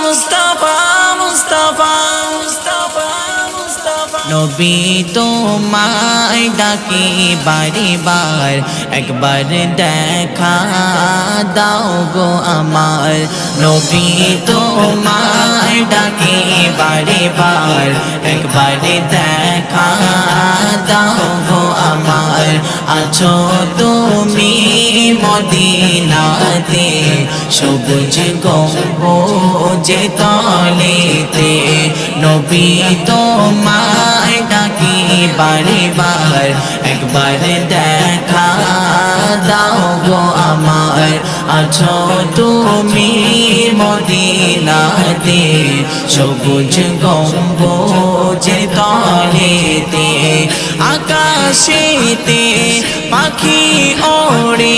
মুস্তাফা মুস্তাফা মুস্তাফা নবী তোমায় ডাকি বারে বার একবার দেখা দাও গো আমার নবী তোমায় ডাকি বারে বার একবার দেখা দাও গো আমার আছো তুমি মদিনাতে সবুজ গম্বুজে তলেতে নবী তোমায় ডাকি বারে বার একবার দেখা দাও গো আমার আছো তুমি মদিনাতে সবুজ গম্বুজে তলেতে আকাশেতে পাখি ওড়ে